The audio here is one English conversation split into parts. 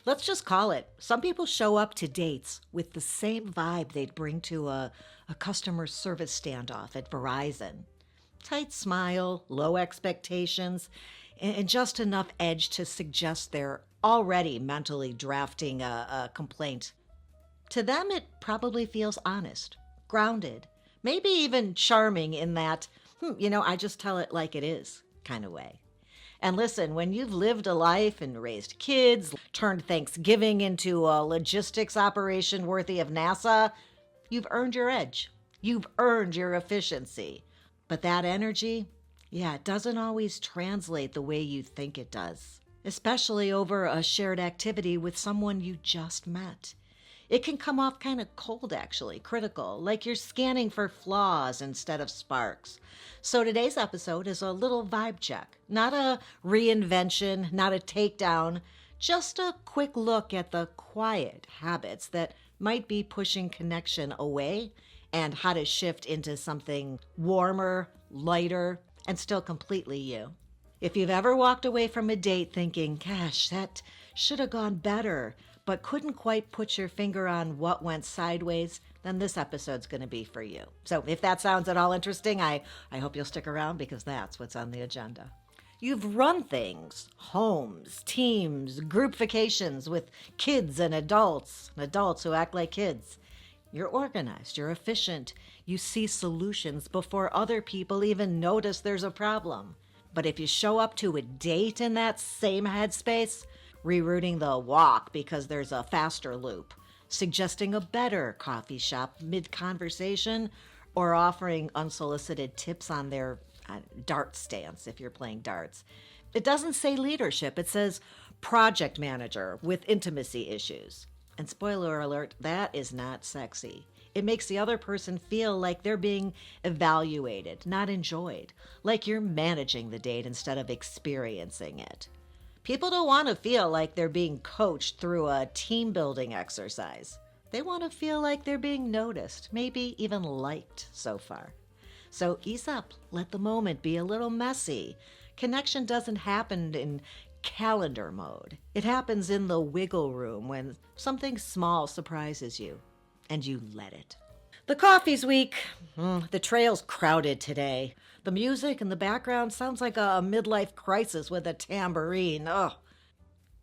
Let's just call it. Some people show up to dates with the same vibe they'd bring to a customer service standoff at Verizon. Tight smile, low expectations, and just enough edge to suggest they're already mentally drafting a complaint. To them, it probably feels honest, grounded, maybe even charming in that, I just tell it like it is kind of way. And listen, when you've lived a life and raised kids, turned Thanksgiving into a logistics operation worthy of NASA, you've earned your edge. You've earned your efficiency. But that energy, it doesn't always translate the way you think it does, especially over a shared activity with someone you just met. It can come off kind of cold, actually, critical, like you're scanning for flaws instead of sparks. So today's episode is a little vibe check, not a reinvention, not a takedown, just a quick look at the quiet habits that might be pushing connection away and how to shift into something warmer, lighter, and still completely you. If you've ever walked away from a date thinking, gosh, that should have gone better, but couldn't quite put your finger on what went sideways, then this episode's going to be for you. So if that sounds at all interesting, I hope you'll stick around because that's what's on the agenda. You've run things, homes, teams, group vacations with kids and adults who act like kids. You're organized, you're efficient, you see solutions before other people even notice there's a problem. But if you show up to a date in that same headspace, rerouting the walk because there's a faster loop, suggesting a better coffee shop mid-conversation, or offering unsolicited tips on their dart stance if you're playing darts. It doesn't say leadership, it says project manager with intimacy issues. And spoiler alert, that is not sexy. It makes the other person feel like they're being evaluated, not enjoyed, like you're managing the date instead of experiencing it. People don't want to feel like they're being coached through a team building exercise. They want to feel like they're being noticed, maybe even liked so far. So ease up, let the moment be a little messy. Connection doesn't happen in calendar mode. It happens in the wiggle room when something small surprises you, and you let it. The coffee's weak. The trail's crowded today. The music in the background sounds like a midlife crisis with a tambourine. Ugh.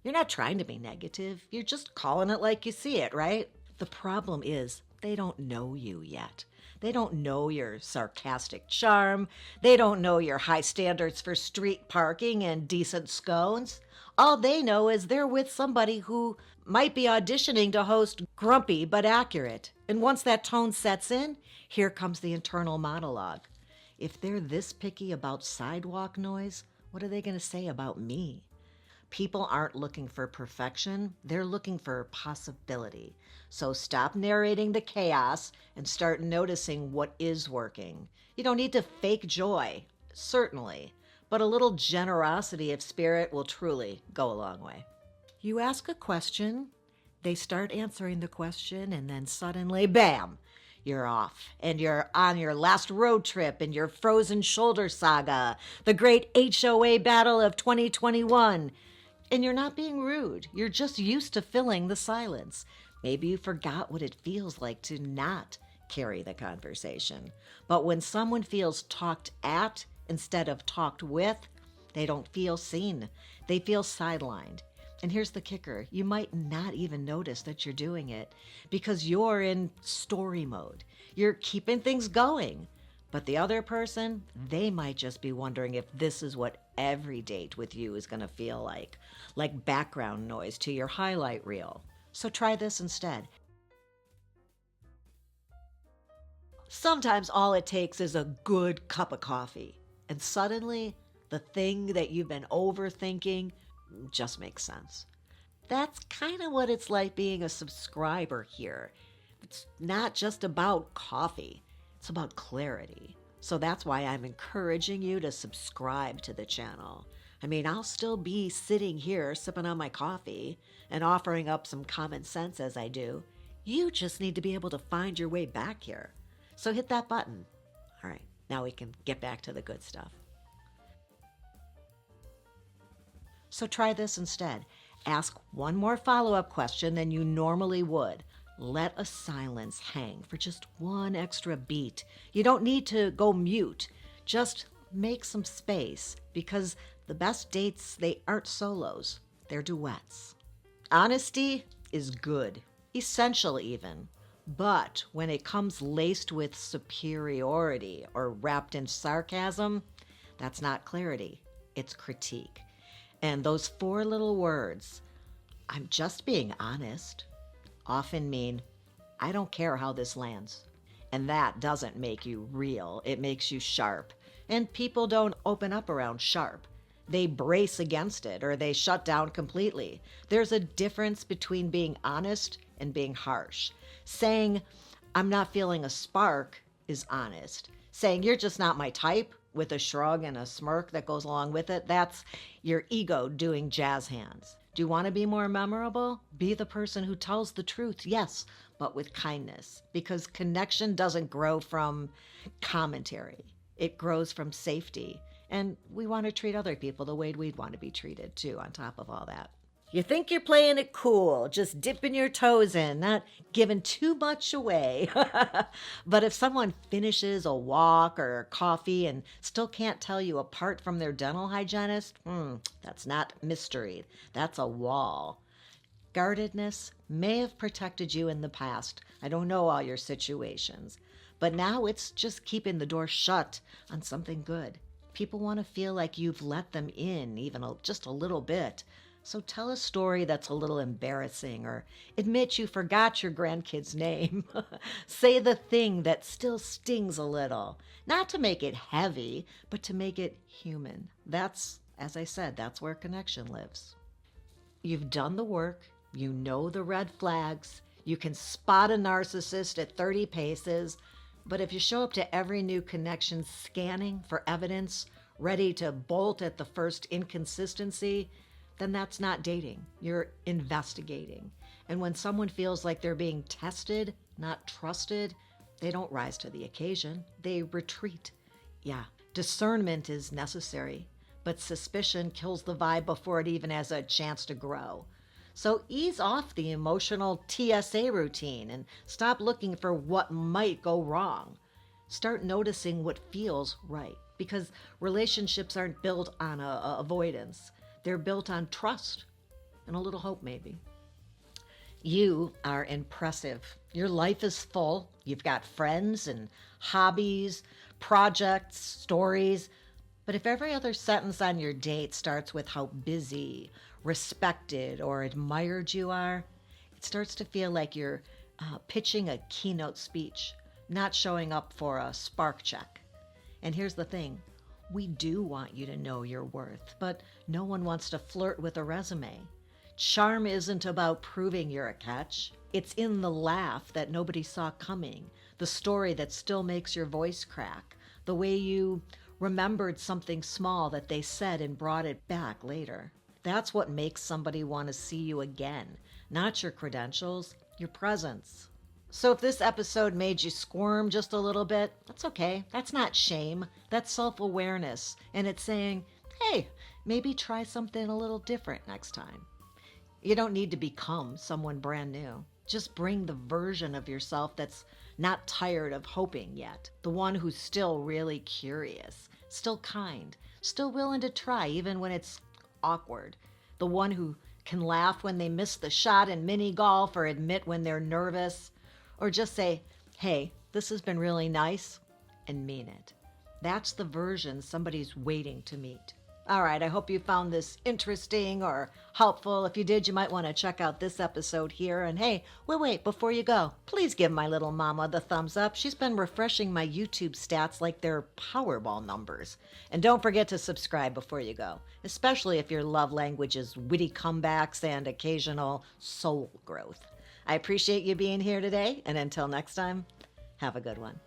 You're not trying to be negative. You're just calling it like you see it, right? The problem is they don't know you yet. They don't know your sarcastic charm. They don't know your high standards for street parking and decent scones. All they know is they're with somebody who might be auditioning to host Grumpy but Accurate. And once that tone sets in, here comes the internal monologue. If they're this picky about sidewalk noise, what are they going to say about me? People aren't looking for perfection, they're looking for possibility. So stop narrating the chaos and start noticing what is working. You don't need to fake joy, certainly, but a little generosity of spirit will truly go a long way. You ask a question, they start answering the question, and then suddenly, bam! You're off, and you're on your last road trip in your frozen shoulder saga, the great HOA battle of 2021. And you're not being rude. You're just used to filling the silence. Maybe you forgot what it feels like to not carry the conversation. But when someone feels talked at instead of talked with, they don't feel seen. They feel sidelined. And here's the kicker. You might not even notice that you're doing it because you're in story mode. You're keeping things going. But the other person, they might just be wondering if this is what every date with you is going to feel like background noise to your highlight reel. So try this instead. Sometimes all it takes is a good cup of coffee, and suddenly the thing that you've been overthinking just makes sense. That's kind of what it's like being a subscriber here. It's not just about coffee. It's about clarity. So that's why I'm encouraging you to subscribe to the channel. I mean, I'll still be sitting here sipping on my coffee and offering up some common sense as I do. You just need to be able to find your way back here. So hit that button. All right, now we can get back to the good stuff. So try this instead. Ask one more follow-up question than you normally would. Let a silence hang for just one extra beat. You don't need to go mute. Just make some space, because the best dates, they aren't solos, they're duets. Honesty is good, essential even. But when it comes laced with superiority or wrapped in sarcasm, that's not clarity, it's critique. And those four little words, "I'm just being honest," often mean, "I don't care how this lands." And that doesn't make you real, it makes you sharp. And people don't open up around sharp. They brace against it, or they shut down completely. There's a difference between being honest and being harsh. Saying, "I'm not feeling a spark," is honest. Saying, "You're just not my type," with a shrug and a smirk that goes along with it, that's your ego doing jazz hands. Do you want to be more memorable? Be the person who tells the truth, yes, but with kindness. Because connection doesn't grow from commentary. It grows from safety. And we want to treat other people the way we'd want to be treated, too, on top of all that. You think you're playing it cool, just dipping your toes in, not giving too much away. But if someone finishes a walk or a coffee and still can't tell you apart from their dental hygienist, that's not mystery. That's a wall. Guardedness may have protected you in the past. I don't know all your situations. But now it's just keeping the door shut on something good. People want to feel like you've let them in, even just a little bit. So tell a story that's a little embarrassing, or admit you forgot your grandkid's name. Say the thing that still stings a little. Not to make it heavy, but to make it human. That's, as I said, that's where connection lives. You've done the work. You know the red flags. You can spot a narcissist at 30 paces. But if you show up to every new connection scanning for evidence, ready to bolt at the first inconsistency, then that's not dating. You're investigating. And when someone feels like they're being tested, not trusted, they don't rise to the occasion. They retreat. Yeah, discernment is necessary, but suspicion kills the vibe before it even has a chance to grow. So ease off the emotional TSA routine and stop looking for what might go wrong. Start noticing what feels right, because relationships aren't built on avoidance. They're built on trust and a little hope, maybe. You are impressive. Your life is full. You've got friends and hobbies, projects, stories. But if every other sentence on your date starts with how busy, respected, or admired you are, it starts to feel like you're pitching a keynote speech, not showing up for a spark check. And here's the thing. We do want you to know your worth, but no one wants to flirt with a resume. Charm isn't about proving you're a catch. It's in the laugh that nobody saw coming, the story that still makes your voice crack, the way you remembered something small that they said and brought it back later. That's what makes somebody want to see you again, not your credentials, your presence. So if this episode made you squirm just a little bit, that's okay. That's not shame. That's self-awareness. And it's saying, hey, maybe try something a little different next time. You don't need to become someone brand new. Just bring the version of yourself that's not tired of hoping yet. The one who's still really curious, still kind, still willing to try even when it's awkward. The one who can laugh when they miss the shot in mini golf, or admit when they're nervous. Or just say, hey, this has been really nice, and mean it. That's the version somebody's waiting to meet. All right, I hope you found this interesting or helpful. If you did, you might want to check out this episode here. And hey, wait, before you go, please give my little mama the thumbs up. She's been refreshing my YouTube stats like they're Powerball numbers. And don't forget to subscribe before you go, especially if your love language is witty comebacks and occasional soul growth. I appreciate you being here today, and until next time, have a good one.